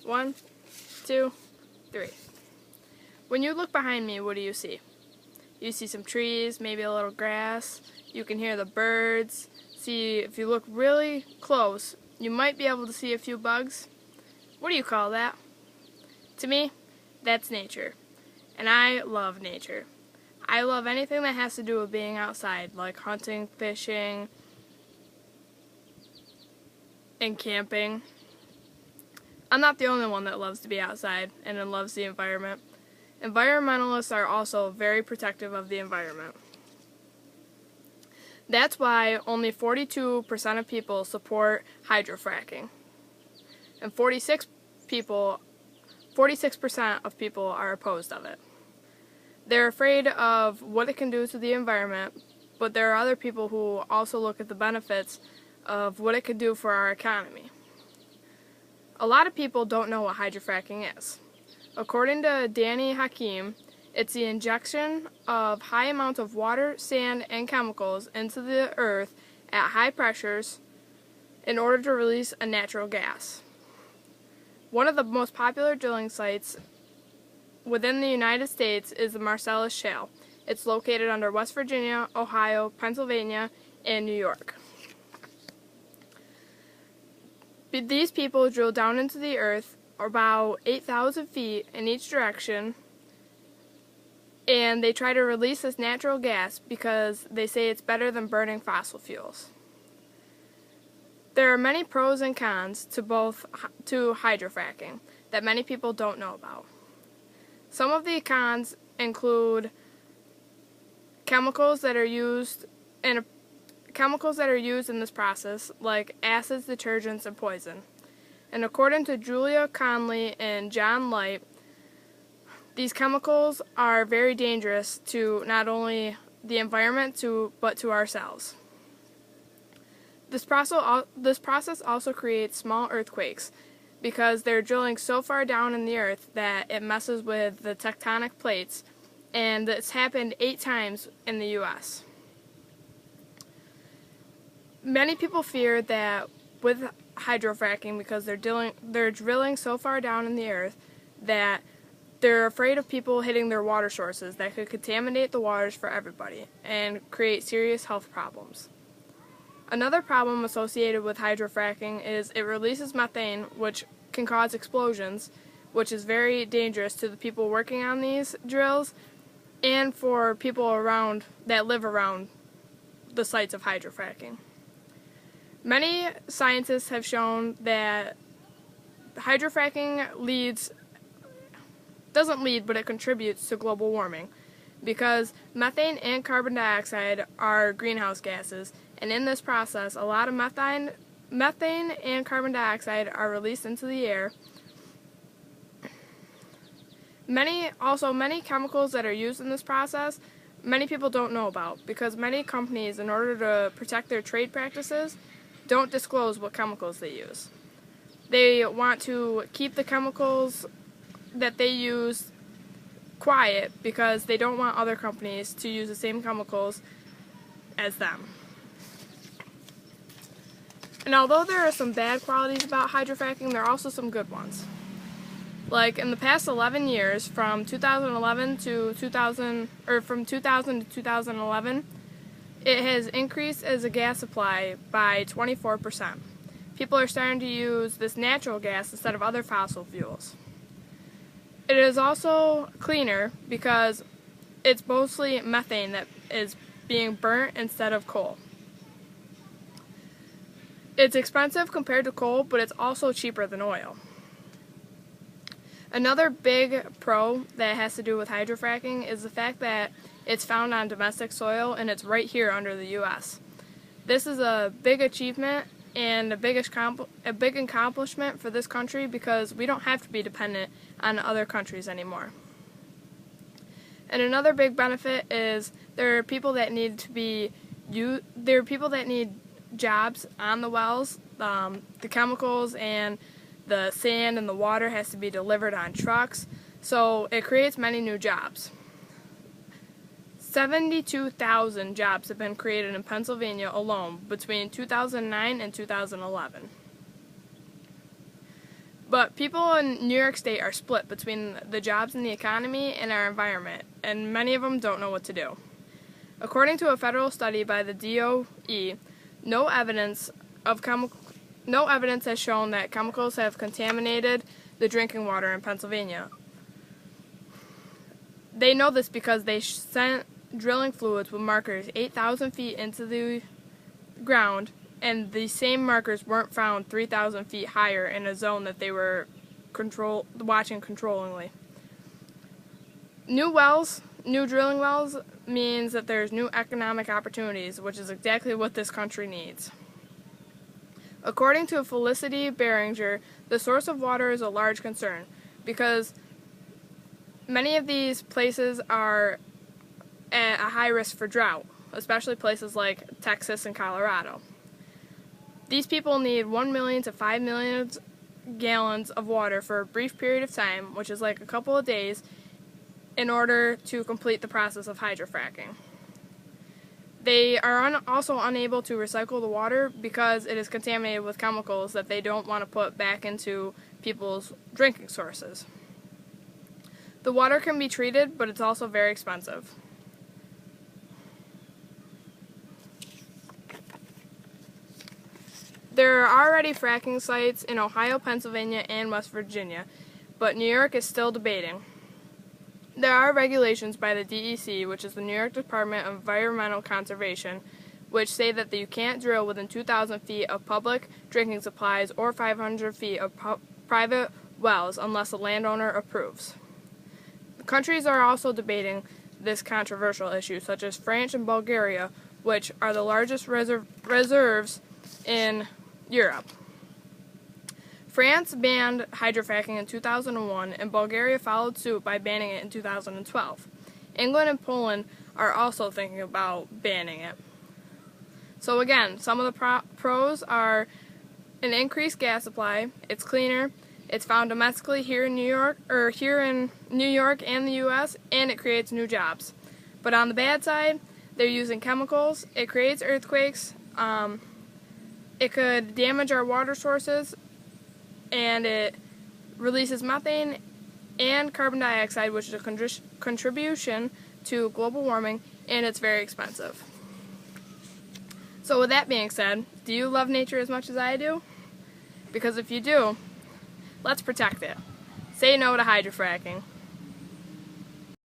1, 2, 3. When you look behind me, what do you see? You see some trees, maybe a little grass. You can hear the birds. See, if you look really close, you might be able to see a few bugs. What do you call that? To me, that's nature. And I love nature. I love anything that has to do with being outside, like hunting, fishing, and camping. I'm not the only one that loves to be outside and loves the environment. Environmentalists are also very protective of the environment. That's why only 42% of people support hydrofracking. And 46% of people are opposed of it. They're afraid of what it can do to the environment, but there are other people who also look at the benefits of what it could do for our economy. A lot of people don't know what hydrofracking is. According to Danny Hakim, it's the injection of high amounts of water, sand, and chemicals into the earth at high pressures in order to release a natural gas. One of the most popular drilling sites within the United States is the Marcellus Shale. It's located under West Virginia, Ohio, Pennsylvania, and New York. These people drill down into the earth about 8,000 feet in each direction, and they try to release this natural gas because they say it's better than burning fossil fuels. There are many pros and cons to hydrofracking that many people don't know about. Some of the cons include chemicals that are used in this process, like acids, detergents, and poison. And according to Julia Conley and John Light, these chemicals are very dangerous to not only the environment but to ourselves. This process also creates small earthquakes because they're drilling so far down in the earth that it messes with the tectonic plates, and it's happened 8 times in the U.S. Many people fear that with hydrofracking, because they're drilling so far down in the earth, that they're afraid of people hitting their water sources that could contaminate the waters for everybody and create serious health problems. Another problem associated with hydrofracking is it releases methane, which can cause explosions, which is very dangerous to the people working on these drills and for people that live around the sites of hydrofracking. Many scientists have shown that hydrofracking it contributes to global warming because methane and carbon dioxide are greenhouse gases, and in this process a lot of methane and carbon dioxide are released into the air. Many chemicals that are used in this process, many people don't know about because many companies, in order to protect their trade practices, don't disclose what chemicals they use. They want to keep the chemicals that they use quiet because they don't want other companies to use the same chemicals as them. And although there are some bad qualities about hydrofracking, there are also some good ones. Like in the past 11 years, from 2000 to 2011, it has increased as a gas supply by 24%. People are starting to use this natural gas instead of other fossil fuels. It is also cleaner because it's mostly methane that is being burnt instead of coal. It's expensive compared to coal, but it's also cheaper than oil. Another big pro that has to do with hydrofracking is the fact that it's found on domestic soil and it's right here under the U.S. This is a big achievement and a big accomplishment for this country because we don't have to be dependent on other countries anymore. And another big benefit is there are people that need jobs on the wells. The chemicals and the sand and the water has to be delivered on trucks, so it creates many new jobs. 72,000 jobs have been created in Pennsylvania alone between 2009 and 2011. But people in New York State are split between the jobs and the economy and our environment, and many of them don't know what to do. According to a federal study by the DOE, no evidence has shown that chemicals have contaminated the drinking water in Pennsylvania. They know this because they sent drilling fluids with markers 8,000 feet into the ground, and the same markers weren't found 3,000 feet higher in a zone that they were watching controllingly. New drilling wells means that there's new economic opportunities, which is exactly what this country needs. According to Felicity Behringer, the source of water is a large concern because many of these places are at a high risk for drought, especially places like Texas and Colorado. These people need 1 million to 5 million gallons of water for a brief period of time, which is like a couple of days, in order to complete the process of hydrofracking. They are also unable to recycle the water because it is contaminated with chemicals that they don't want to put back into people's drinking sources. The water can be treated, but it's also very expensive. There are already fracking sites in Ohio, Pennsylvania, and West Virginia, but New York is still debating. There are regulations by the DEC, which is the New York Department of Environmental Conservation, which say that you can't drill within 2,000 feet of public drinking supplies or 500 feet of private wells unless the landowner approves. Countries are also debating this controversial issue, such as France and Bulgaria, which are the largest reserves in Europe. France banned hydrofracking in 2001, and Bulgaria followed suit by banning it in 2012. England and Poland are also thinking about banning it. So again, some of the pros are an increased gas supply, it's cleaner, it's found domestically here in New York and the US, and it creates new jobs. But on the bad side, they're using chemicals, it creates earthquakes, it could damage our water sources, and it releases methane and carbon dioxide, which is a contribution to global warming, and it's very expensive. So with that being said, do you love nature as much as I do? Because if you do, let's protect it. Say no to hydrofracking.